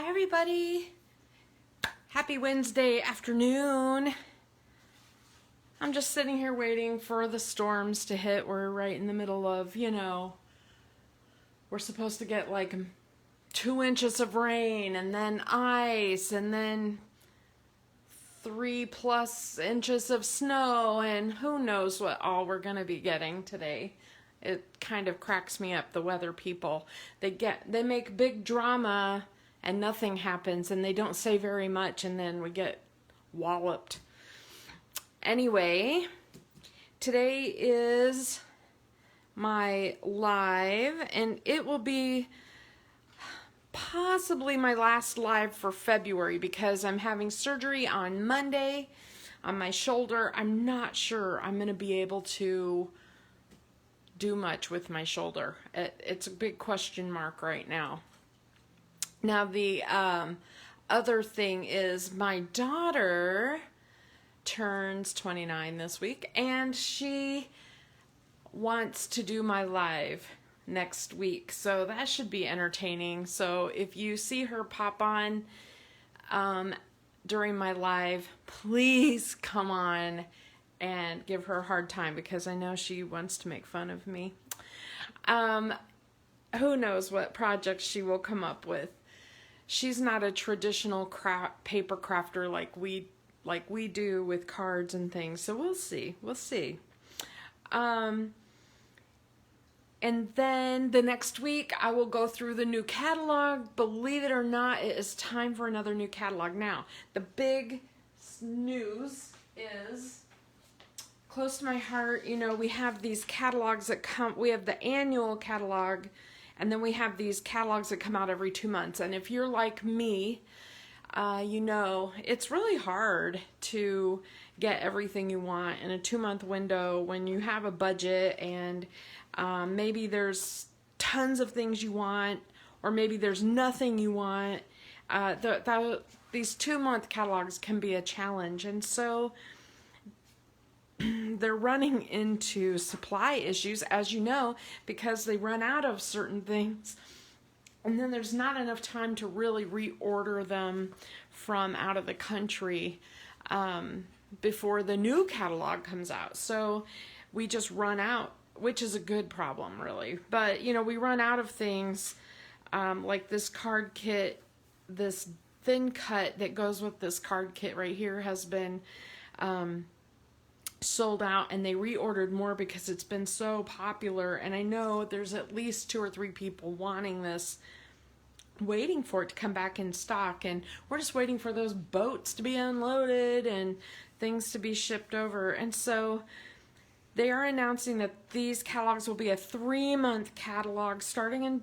Hi everybody. Happy Wednesday afternoon. I'm just sitting here waiting for the storms to hit. We're right in the middle of, we're supposed to get like 2 inches of rain and then ice and then 3+ inches of snow, and who knows what all we're going to be getting today. It kind of cracks me up, the weather people. They make big drama and nothing happens, and they don't say very much, and then we get walloped. Anyway, today is my live, and it will be possibly my last live for February because I'm having surgery on Monday on my shoulder. I'm not sure I'm going to be able to do much with my shoulder. It's a big question mark right now. Now the other thing is my daughter turns 29 this week, and she wants to do my live next week, so that should be entertaining. So if you see her pop on during my live, please come on and give her a hard time because I know she wants to make fun of me. Who knows what projects she will come up with. She's not a traditional paper crafter like we do with cards and things, so we'll see. And then the next week, I will go through the new catalog. Believe it or not, it is time for another new catalog. Now, the big news is close to my heart. We have these catalogs that come. We have the annual catalog, and then we have these catalogs that come out every 2 months. And if you're like me, it's really hard to get everything you want in a 2-month window when you have a budget, and maybe there's tons of things you want, or maybe there's nothing you want. These 2-month catalogs can be a challenge, and so they're running into supply issues, as you know, because they run out of certain things, and then there's not enough time to really reorder them from out of the country before the new catalog comes out. So we just run out, which is a good problem, really. But, we run out of things like this card kit. This thin cut that goes with this card kit right here has been sold out, and they reordered more because it's been so popular. And I know there's at least 2 or 3 people wanting this, waiting for it to come back in stock, and we're just waiting for those boats to be unloaded and things to be shipped over. And so they are announcing that these catalogs will be a 3-month catalog starting in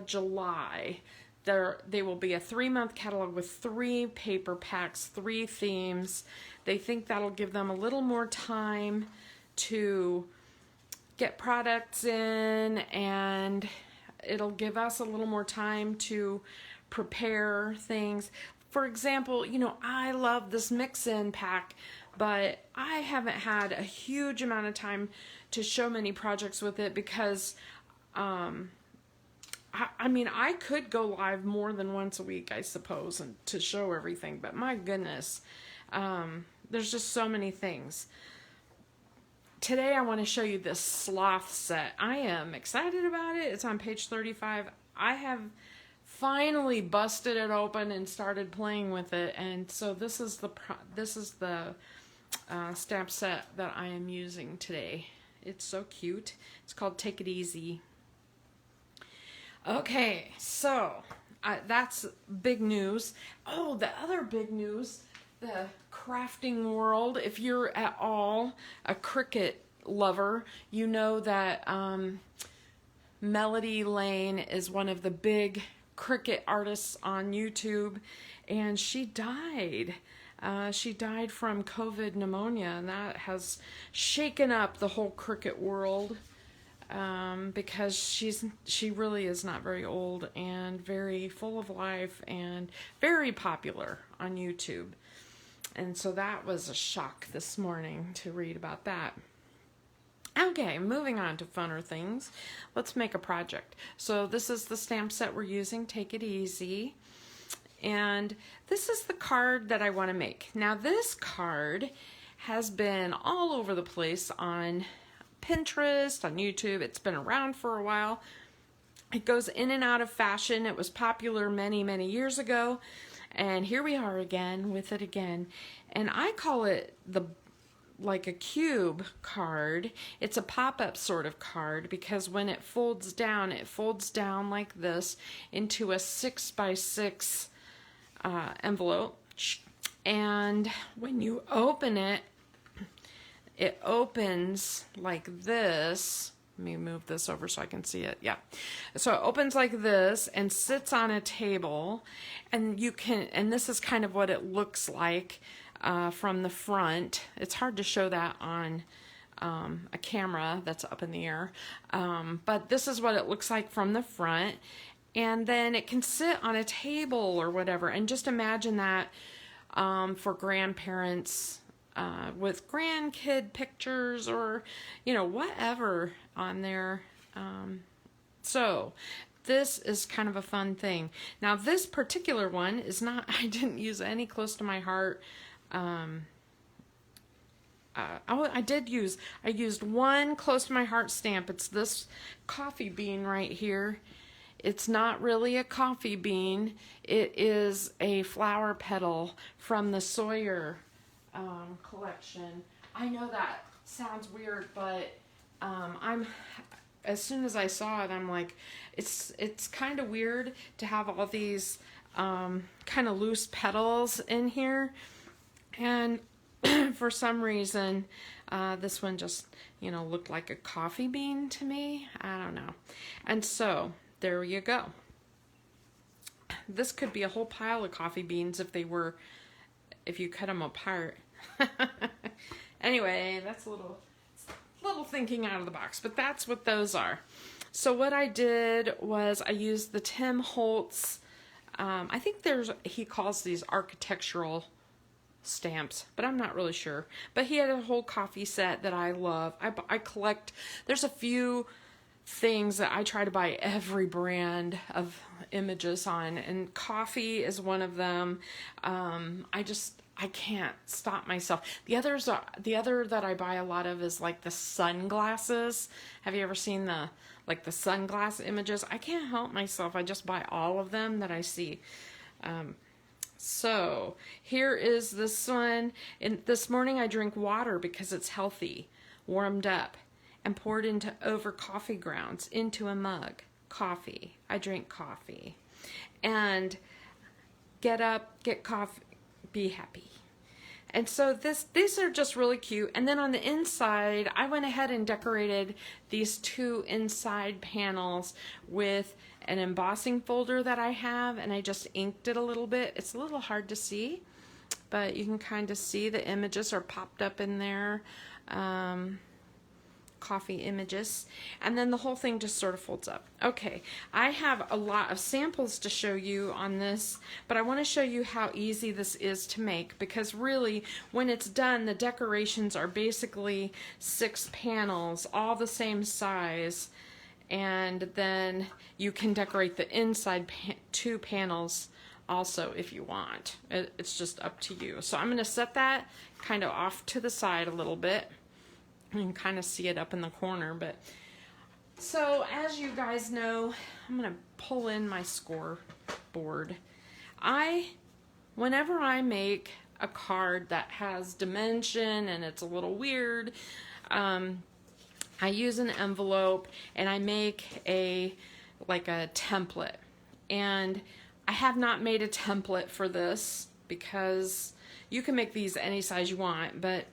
July. They will be a 3-month catalog with 3 paper packs, 3 themes. They think that'll give them a little more time to get products in, and it'll give us a little more time to prepare things. For example, I love this mix-in pack, but I haven't had a huge amount of time to show many projects with it because I could go live more than once a week, I suppose, and to show everything, but my goodness, there's just so many things. Today I want to show you this sloth set. I am excited about it. It's on page 35. I have finally busted it open and started playing with it, and so this is the stamp set that I am using today. It's so cute. It's called Take It Easy. Okay, so that's big news. Oh, the other big news, the crafting world. If you're at all a Cricut lover, you know that Melody Lane is one of the big Cricut artists on YouTube, and she died. She died from COVID pneumonia, and that has shaken up the whole Cricut world. Because she really is not very old and very full of life and very popular on YouTube. And so that was a shock this morning to read about that. Okay, moving on to funner things. Let's make a project. So this is the stamp set we're using, Take It Easy. And this is the card that I want to make. Now this card has been all over the place on Pinterest, on YouTube. It's been around for a while. It goes in and out of fashion. It was popular many, many years ago. And here we are again with it again. And I call it like a cube card. It's a pop-up sort of card because when it folds down like this into a 6x6 envelope. And when you open it, it opens like this. Let me move this over so I can see it. Yeah. So it opens like this and sits on a table, and you can, and this is kind of what it looks like from the front. It's hard to show that on a camera that's up in the air. But this is what it looks like from the front. And then it can sit on a table or whatever. And just imagine that for grandparents with grandkid pictures or, you know, whatever on there. So this is kind of a fun thing. Now this particular one is not, I didn't use any close to my heart. I used one close to my heart stamp. It's this coffee bean right here. It's not really a coffee bean. It is a flower petal from the Sawyer collection. I know that sounds weird, but as soon as I saw it, I'm like, it's kind of weird to have all these kind of loose petals in here, and for some reason this one just, you know, looked like a coffee bean to me. I don't know. And so there you go. This could be a whole pile of coffee beans if you cut them apart. Anyway, that's a little thinking out of the box, but that's what those are. So what I did was I used the Tim Holtz, I think he calls these architectural stamps, but I'm not really sure. But he had a whole coffee set that I love. I collect, there's a few things that I try to buy every brand of images on, and coffee is one of them. I can't stop myself. The other that I buy a lot of is like the sunglasses. Have you ever seen the sunglass images? I can't help myself. I just buy all of them that I see. So here is this one. And this morning I drink water because it's healthy, warmed up, and poured into over coffee grounds into a mug. Coffee. I drink coffee. And get up, get coffee, be happy. And so these are just really cute. And then on the inside, I went ahead and decorated these two inside panels with an embossing folder that I have, and I just inked it a little bit. It's a little hard to see, but you can kind of see the images are popped up in there. Coffee images, and then the whole thing just sort of folds up. Okay, I have a lot of samples to show you on this, but I want to show you how easy this is to make, because really when it's done, the decorations are basically 6 panels, all the same size, and then you can decorate the inside 2 panels also if you want. It's just up to you. So I'm going to set that kind of off to the side a little bit. You can kind of see it up in the corner, but so as you guys know, I'm going to pull in my scoreboard. Whenever I make a card that has dimension and it's a little weird, I use an envelope and I make like a template. And I have not made a template for this because you can make these any size you want, but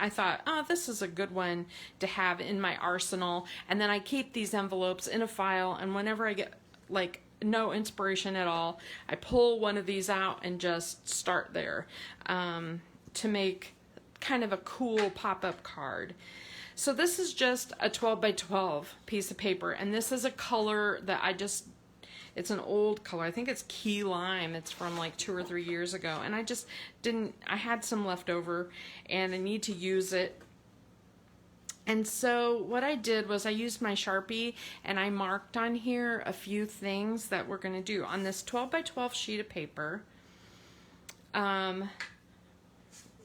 I thought, oh, this is a good one to have in my arsenal. And then I keep these envelopes in a file, and whenever I get like no inspiration at all, I pull one of these out and just start there to make kind of a cool pop-up card. So this is just a 12 by 12 piece of paper, and this is a color that it's an old color. I think it's key lime. It's from like 2 or 3 years ago. And I had some left over and I need to use it. And so what I did was I used my Sharpie and I marked on here a few things that we're going to do. On this 12 by 12 sheet of paper,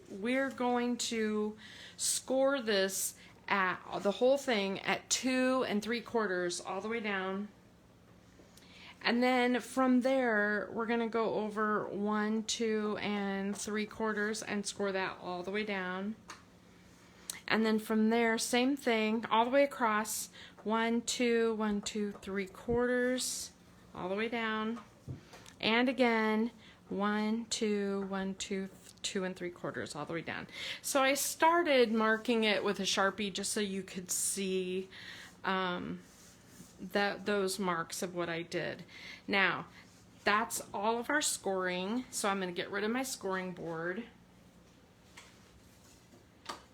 we're going to score this at the whole thing at 2 3/4 all the way down. And then from there, we're going to go over 1, 2 3/4 and score that all the way down. And then from there, same thing, all the way across, 1, 2, 1, 2 3/4, all the way down. And again, 1, 2, 1, 2, 2 3/4, all the way down. So I started marking it with a Sharpie just so you could see those marks of what I did. Now, that's all of our scoring. So I'm going to get rid of my scoring board.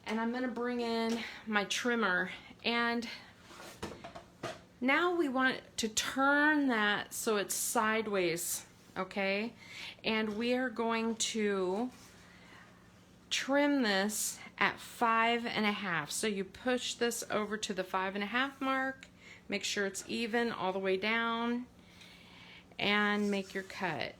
And I'm going to bring in my trimmer. And now we want to turn that so it's sideways, okay? And we are going to trim this at 5 1/2. So you push this over to the 5 1/2 mark, make sure it's even all the way down, and make your cut.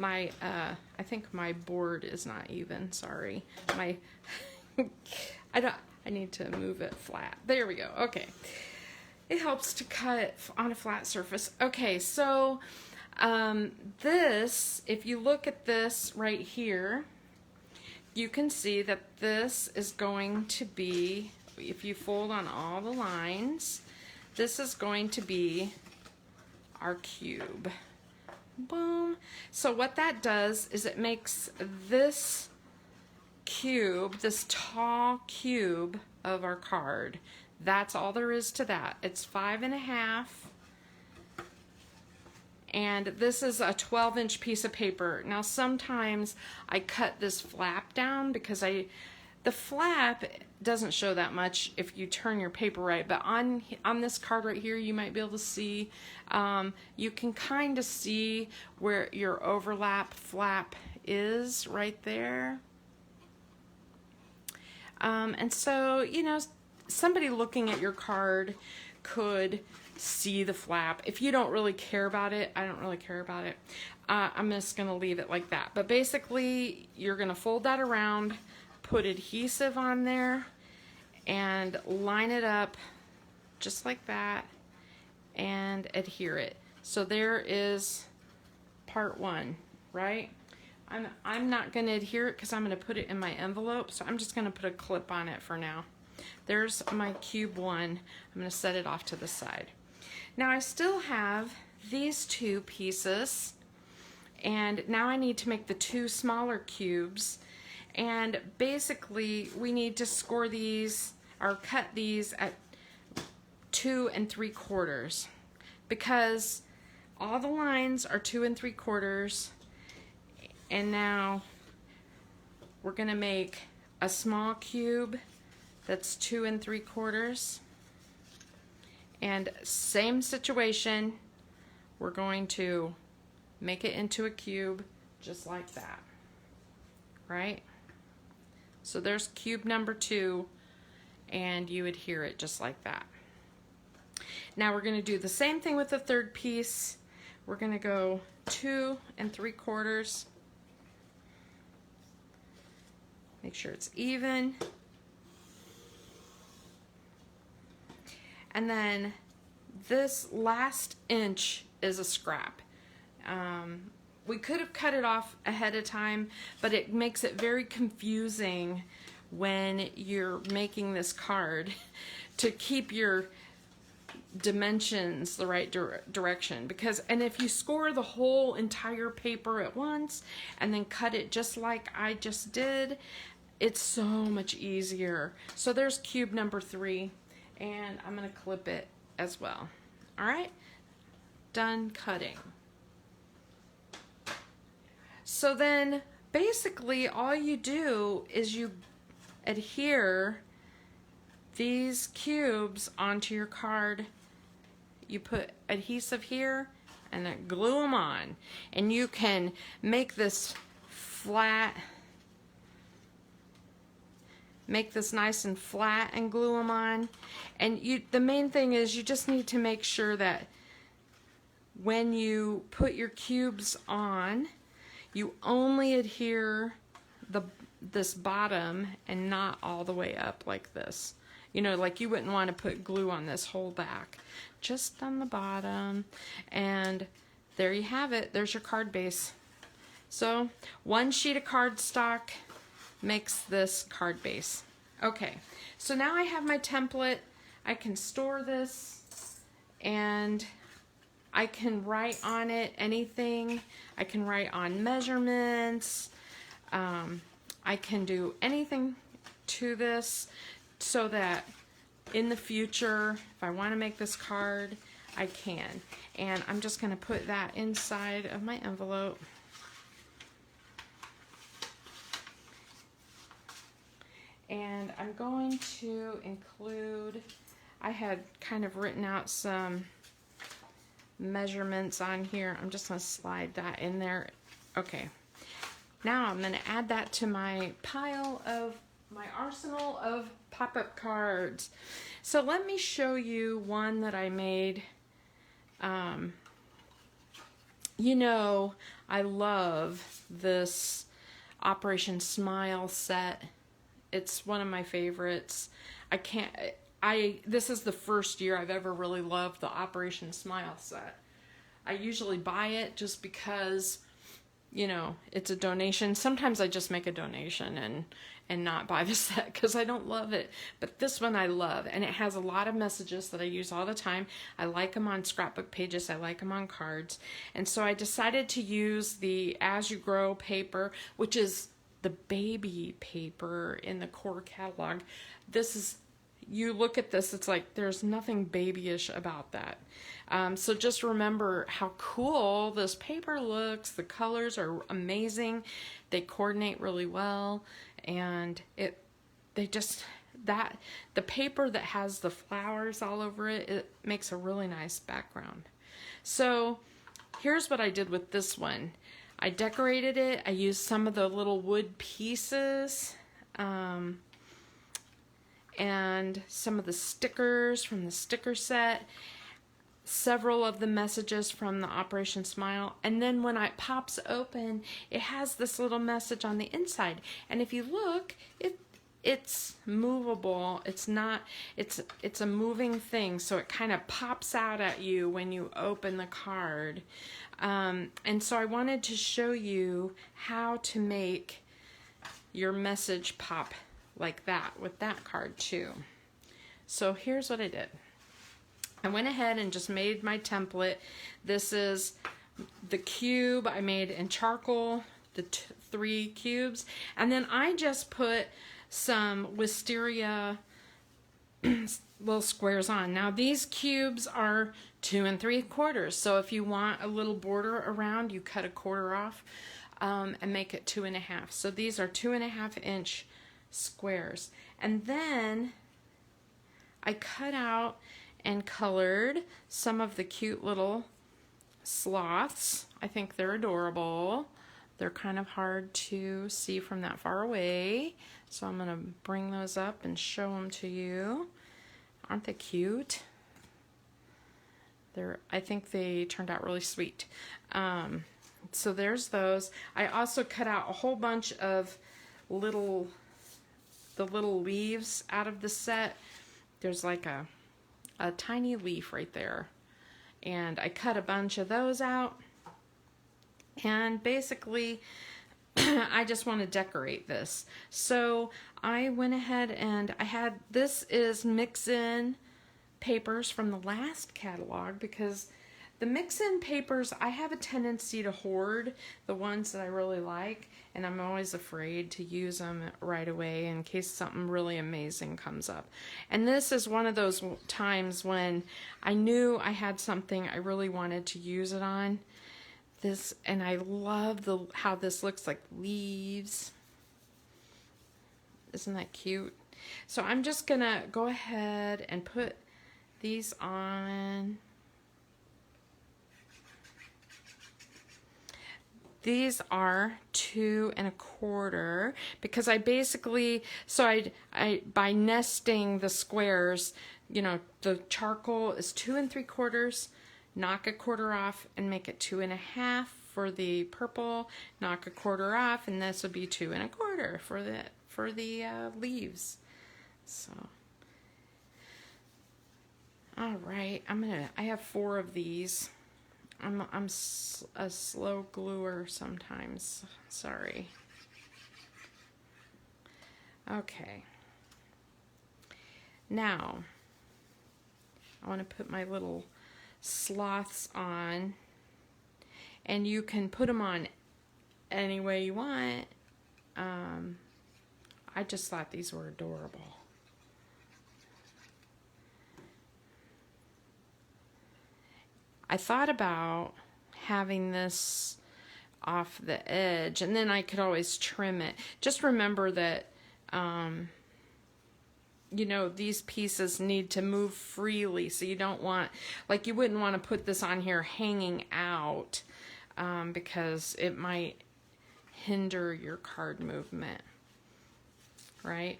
I think my board is not even, sorry. I need to move it flat. There we go, okay. It helps to cut on a flat surface. Okay, so this, if you look at this right here, you can see that this is going to be, if you fold on all the lines, this is going to be our cube. Boom. So what that does is it makes this cube, this tall cube of our card. That's all there is to that. It's 5 1/2. And this is a 12-inch piece of paper. Now sometimes I cut this flap down because the flap doesn't show that much if you turn your paper right, but on this card right here you might be able to see, you can kind of see where your overlap flap is right there. And so, you know, somebody looking at your card could see the flap. If you don't really care about it, I don't really care about it, I'm just going to leave it like that. But basically, you're going to fold that around, put adhesive on there, and line it up just like that, and adhere it. So there is part 1, right? I'm not going to adhere it because I'm going to put it in my envelope, so I'm just going to put a clip on it for now. There's my cube 1. I'm going to set it off to the side. Now I still have these 2 pieces, and now I need to make the 2 smaller cubes. And basically we need to score these or cut these at 2 3/4 because all the lines are 2 3/4, and now we're going to make a small cube that's 2 3/4, and same situation, we're going to make it into a cube just like that, right? So there's cube number 2, and you adhere it just like that. Now we're going to do the same thing with the third piece. We're going to go 2 3/4. Make sure it's even. And then this last inch is a scrap. We could have cut it off ahead of time, but it makes it very confusing when you're making this card to keep your dimensions the right direction, because if you score the whole entire paper at once and then cut it just like I just did, it's so much easier. So there's cube number 3, and I'm going to clip it as well. All right, done cutting. So then basically all you do is you adhere these cubes onto your card. You put adhesive here and then glue them on, and you can make this flat make this nice and flat and glue them on. And the main thing is you just need to make sure that when you put your cubes on, you only adhere this bottom and not all the way up like this. You know, like you wouldn't want to put glue on this whole back, just on the bottom. And there you have it. There's your card base. So 1 sheet of cardstock makes this card base. Okay, so now I have my template. I can store this and I can write on it anything. I can write on measurements. I can do anything to this so that in the future, if I want to make this card, I can. And I'm just going to put that inside of my envelope. And I'm going to include, I had kind of written out some measurements on here. I'm just going to slide that in there. Okay. Now I'm going to add that to my pile of my arsenal of pop-up cards. So let me show you one that I made. You know, I love this Operation Smile set. It's one of my favorites. This is the first year I've ever really loved the Operation Smile set. I usually buy it just because, you know, it's a donation. Sometimes I just make a donation and not buy the set because I don't love it. But this one I love, and it has a lot of messages that I use all the time. I like them on scrapbook pages. I like them on cards. And so I decided to use the As You Grow paper, which is the baby paper in the core catalog. This is, you look at this, it's like there's nothing babyish about that. So just remember how cool this paper looks. The colors are amazing. They coordinate really well, and the paper that has the flowers all over it, it makes a really nice background. So here's what I did with this one. I decorated it. I used some of the little wood pieces and some of the stickers from the sticker set, several of the messages from the Operation Smile, and then when it pops open, it has this little message on the inside. And if you look, it's movable. It's a moving thing, so it kind of pops out at you when you open the card. And so I wanted to show you how to make your message pop like that with that card too. So here's what I did. I went ahead and just made my template. This is the cube I made in charcoal, the 3 cubes, and then I just put some wisteria little squares on. Now these cubes are 2 3/4, so if you want a little border around, you cut 1/4 off and make it 2 1/2. So these are 2 1/2 inch squares. And then I cut out and colored some of the cute little sloths. I think they're adorable. They're kind of hard to see from that far away, so I'm going to bring those up and show them to you. Aren't they cute? I think they turned out really sweet. So there's those. I also cut out a whole bunch of the little leaves out of the set. There's like a tiny leaf right there, and I cut a bunch of those out. And basically I just want to decorate this, so I went ahead and this is mix-in papers from the last catalog, because the mix-in papers, I have a tendency to hoard the ones that I really like, and I'm always afraid to use them right away in case something really amazing comes up. And this is one of those times when I knew I had something I really wanted to use it on. And I love how this looks like leaves. Isn't that cute? So I'm just gonna go ahead and put these on. these are 2¼ because I basically, so I by nesting the squares, you know, the charcoal is 2¾ knock 1/4 off and make it 2½ for the purple, knock 1/4 off, and this would be 2¼ for the leaves. So all right, I have 4 of these. I'm a slow gluer sometimes. Sorry. Okay. Now, I want to put my little sloths on, and you can put them on any way you want. I just thought these were adorable. I thought about having this off the edge, and then I could always trim it. Just remember that, you know, these pieces need to move freely, so you don't want, like, you wouldn't want to put this on here hanging out, because it might hinder your card movement, right?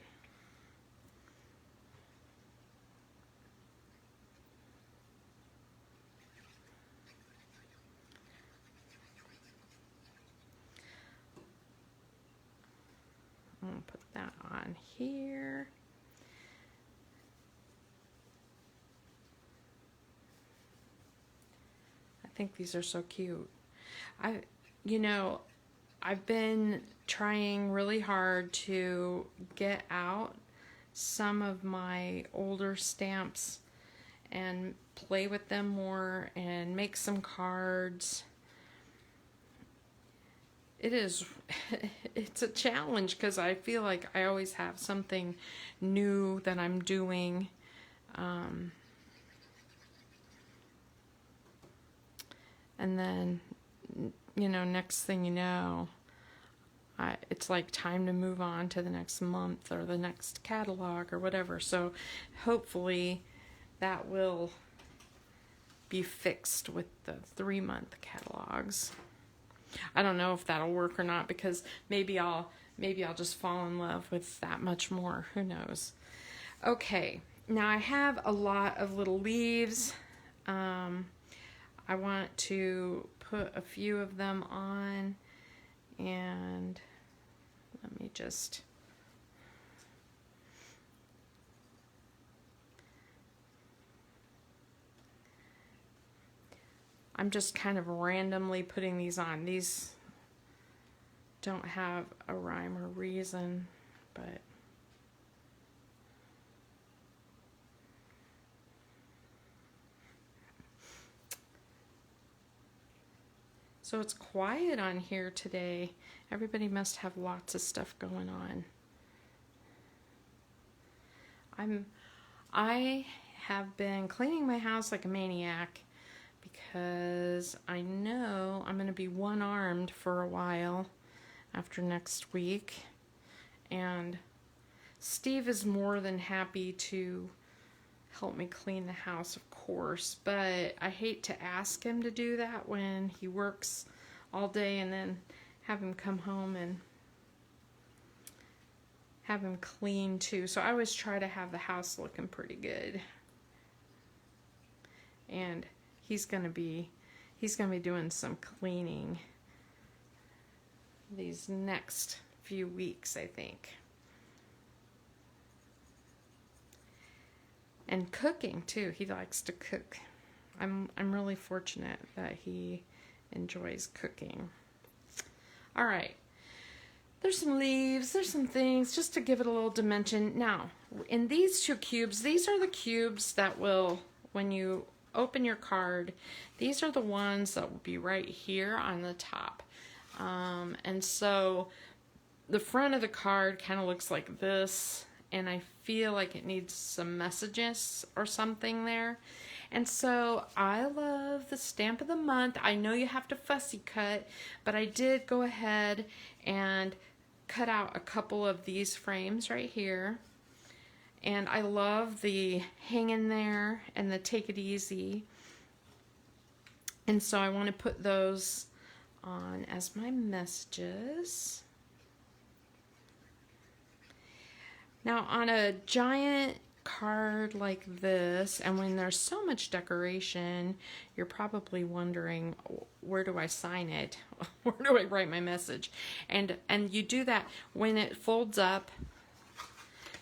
I'm going to put that on here. I think these are so cute. You know, I've been trying really hard to get out some of my older stamps and play with them more and make some cards. It's a challenge because I feel like I always have something new that I'm doing. And then, you know, next thing you know, it's like time to move on to the next month or the next catalog or whatever. So hopefully that will be fixed with the 3-month catalogs. I don't know if that'll work or not, because maybe I'll just fall in love with that much more. Who knows? Okay, now I have a lot of little leaves. I want to put a few of them on, and let me just I'm just kind of randomly putting these on. These don't have a rhyme or reason, but so it's quiet on here today. Everybody must have lots of stuff going on. I have been cleaning my house like a maniac because I know I'm going to be one-armed for a while after next week. And Steve is more than happy to help me clean the house, of course, but I hate to ask him to do that when he works all day and then have him come home and have him clean too. So I always try to have the house looking pretty good. And he's gonna be doing some cleaning these next few weeks, I think. And cooking too. He likes to cook. I'm really fortunate that he enjoys cooking. All right. There's some leaves, there's some things just to give it a little dimension. Now, in these 2 cubes, these are the cubes that will, when you open your card, these are the ones that will be right here on the top. And so the front of the card kind of looks like this, and I feel like it needs some messages or something there. And so I love the stamp of the month. I know you have to fussy cut, but I did go ahead and cut out a couple of these frames right here. And I love the hang in there and the take it easy. And so I want to put those on as my messages. Now on a giant card like this, and when there's so much decoration, you're probably wondering, where do I sign it? Where do I write my message? And you do that when it folds up.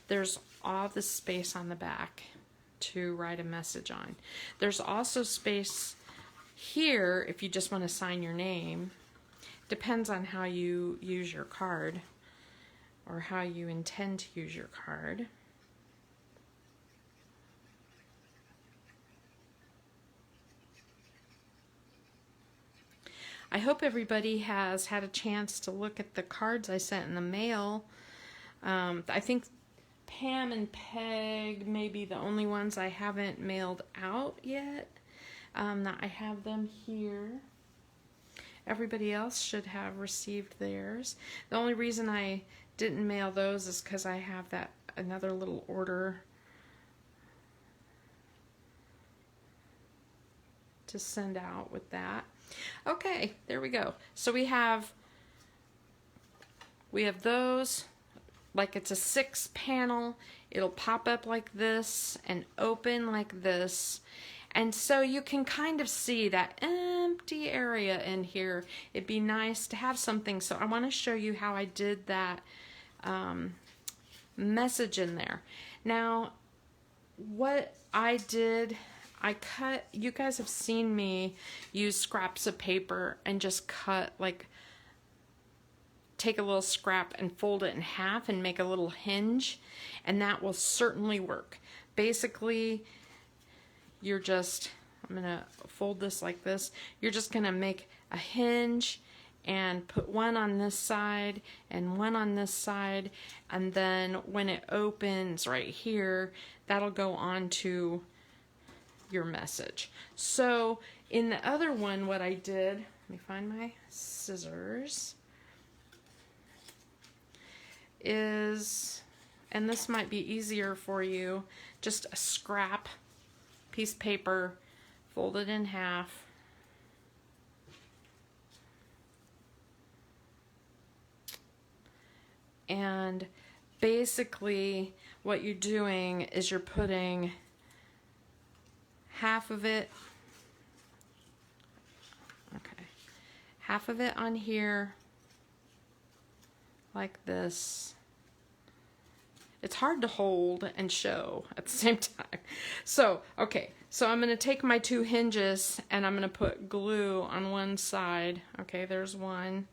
There's all this space on the back to write a message on. There's also space here if you just want to sign your name. Depends on how you use your card or how you intend to use your card. I hope everybody has had a chance to look at the cards I sent in the mail. I think Pam and Peg may be the only ones I haven't mailed out yet. I have them here. Everybody else should have received theirs. The only reason I didn't mail those is because I have another little order to send out with that. Okay, there we go. So we have those, like it's a 6-panel. It'll pop up like this and open like this. And so you can kind of see that empty area in here. It'd be nice to have something. So I want to show you how I did that message in there. Now, what I did, I cut, you guys have seen me use scraps of paper and just cut, like, take a little scrap and fold it in half and make a little hinge, and that will certainly work. Basically, you're just, I'm gonna fold this like this, you're just gonna make a hinge and put one on this side and one on this side, and then when it opens right here, that'll go on to your message. So in the other one, what I did, let me find my scissors, is, and this might be easier for you, just a scrap piece of paper, fold it in half, and basically what you're doing is you're putting half of it, okay, half of it on here like this. It's hard to hold and show at the same time. So, okay, so I'm going to take my 2 hinges and I'm going to put glue on one side. Okay, there's one.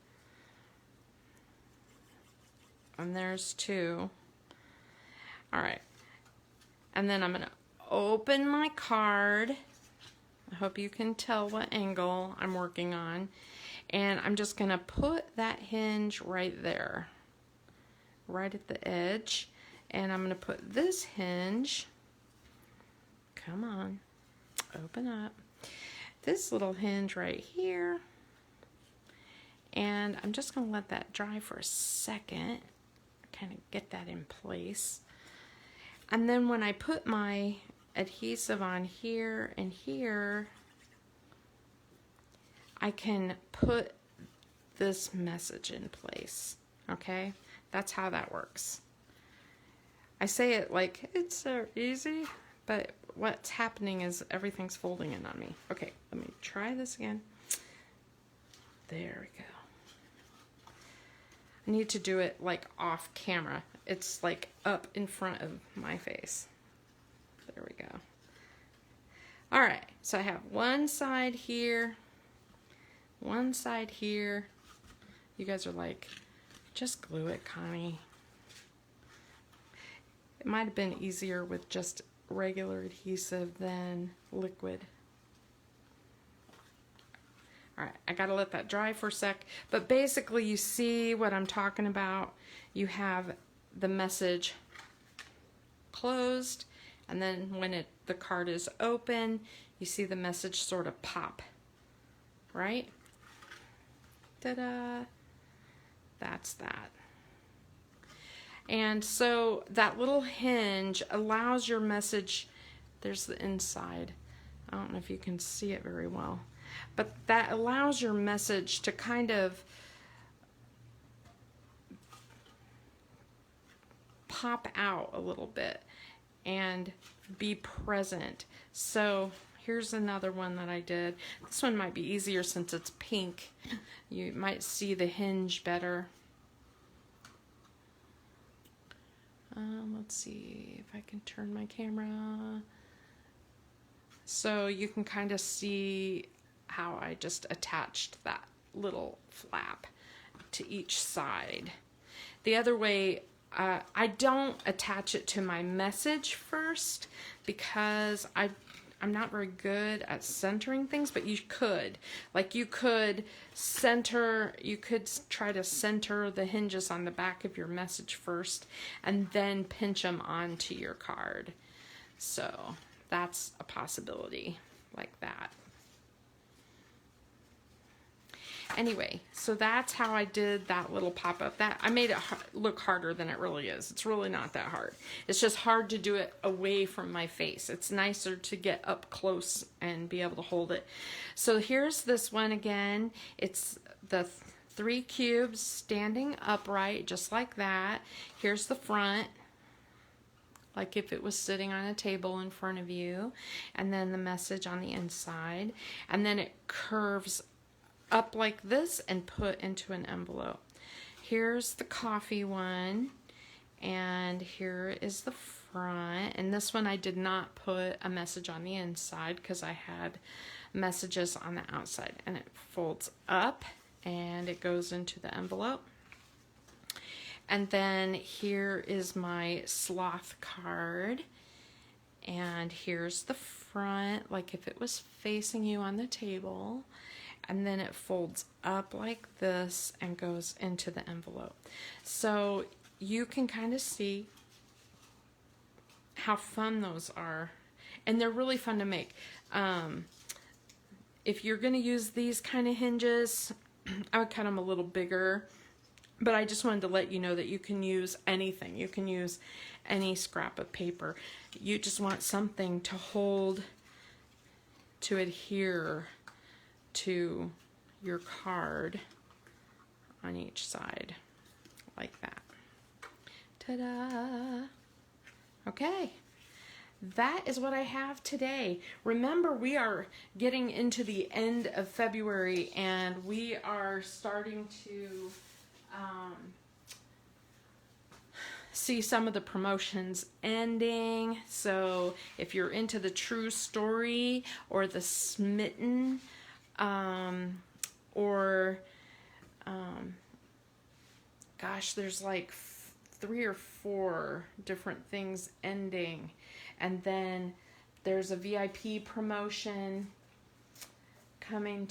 And there's 2. All right. And then I'm going to open my card. I hope you can tell what angle I'm working on. And I'm just going to put that hinge right there, right at the edge. And I'm going to put this hinge, come on, open up, this little hinge right here. And I'm just going to let that dry for a second, kind of get that in place. And then when I put my adhesive on here and here, I can put this message in place, okay? That's how that works. I say it like it's so easy, but what's happening is everything's folding in on me. Okay, let me try this again. There we go. I need to do it like off camera. It's like up in front of my face. There we go. All right, so I have one side here, one side here. You guys are like, just glue it, Connie. It might have been easier with just regular adhesive than liquid. All right, I gotta let that dry for a sec, but basically you see what I'm talking about. You have the message closed, and then when the card is open, you see the message sort of pop, right? Ta-da! That's that. And so that little hinge allows your message, there's the inside. I don't know if you can see it very well. but that allows your message to kind of pop out a little bit and be present. So here's another one that I did. This one might be easier since it's pink. You might see the hinge better. Let's see if I can turn my camera. So you can kind of see how I just attached that little flap to each side. The other way, I don't attach it to my message first because I'm not very good at centering things, but you could. Like you could try to center the hinges on the back of your message first and then pinch them onto your card. So that's a possibility like that. Anyway, so that's how I did that little pop-up. That I made it look harder than it really is. It's really not that hard. It's just hard to do it away from my face. It's nicer to get up close and be able to hold it. So here's this one again. It's the 3 cubes standing upright, just like that. Here's the front, like if it was sitting on a table in front of you, and then the message on the inside, and then it curves up like this and put into an envelope. Here's the coffee one, and here is the front, and this one I did not put a message on the inside because I had messages on the outside, and it folds up and it goes into the envelope. And then here is my sloth card, and here's the front, like if it was facing you on the table, and then it folds up like this and goes into the envelope. So you can kind of see how fun those are, and they're really fun to make. If you're going to use these kind of hinges, I would cut them a little bigger, but I just wanted to let you know that you can use anything. You can use any scrap of paper. You just want something to hold, to adhere to your card on each side, like that. Ta-da! Okay, that is what I have today. Remember, we are getting into the end of February, and we are starting to see some of the promotions ending. So if you're into the True Story or the Smitten, gosh, there's like 3 or 4 different things ending, and then there's a VIP promotion coming